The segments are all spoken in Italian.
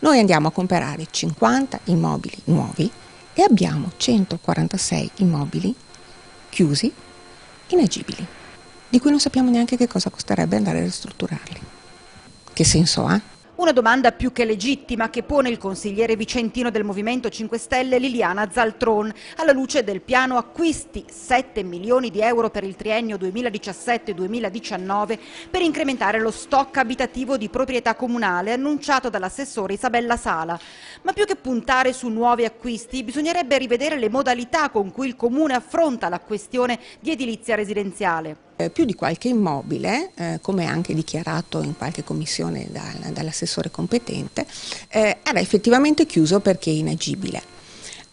Noi andiamo a comprare 50 immobili nuovi e abbiamo 146 immobili chiusi, inagibili, di cui non sappiamo neanche che cosa costerebbe andare a ristrutturarli. Che senso ha? Una domanda più che legittima che pone il consigliere vicentino del Movimento 5 Stelle Liliana Zaltron alla luce del piano acquisti 7 milioni di euro per il triennio 2017-2019 per incrementare lo stock abitativo di proprietà comunale annunciato dall'assessore Isabella Sala. Ma più che puntare su nuovi acquisti bisognerebbe rivedere le modalità con cui il Comune affronta la questione di edilizia residenziale. Più di qualche immobile, come anche dichiarato in qualche commissione dall'assessore competente, era effettivamente chiuso perché inagibile.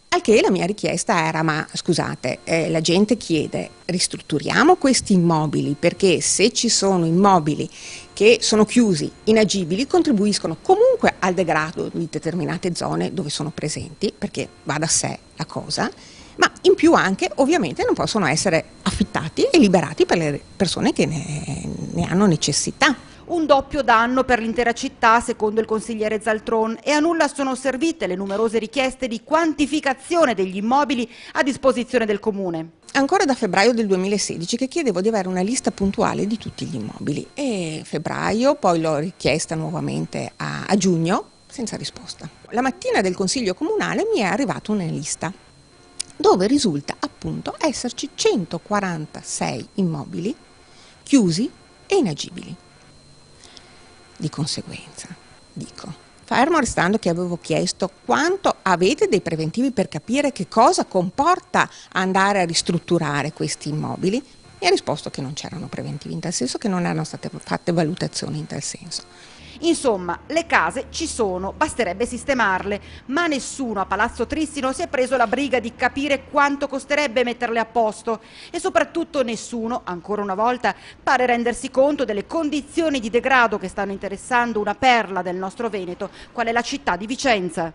Al che la mia richiesta era: ma scusate, la gente chiede, ristrutturiamo questi immobili, perché se ci sono immobili che sono chiusi, inagibili, contribuiscono comunque al degrado di determinate zone dove sono presenti, perché va da sé la cosa, ma in più anche ovviamente non possono essere affittati e liberati per le persone che ne hanno necessità. Un doppio danno per l'intera città, secondo il consigliere Zaltron, e a nulla sono servite le numerose richieste di quantificazione degli immobili a disposizione del Comune. Ancora da febbraio del 2016 che chiedevo di avere una lista puntuale di tutti gli immobili, e febbraio, poi l'ho richiesta nuovamente a giugno, senza risposta. La mattina del Consiglio Comunale mi è arrivata una lista dove risulta appunto esserci 146 immobili chiusi e inagibili. Di conseguenza, dico, fermo restando che avevo chiesto quanto avete dei preventivi per capire che cosa comporta andare a ristrutturare questi immobili, mi ha risposto che non c'erano preventivi in tal senso, che non erano state fatte valutazioni in tal senso. Insomma, le case ci sono, basterebbe sistemarle, ma nessuno a Palazzo Trissino si è preso la briga di capire quanto costerebbe metterle a posto e soprattutto nessuno, ancora una volta, pare rendersi conto delle condizioni di degrado che stanno interessando una perla del nostro Veneto, qual è la città di Vicenza.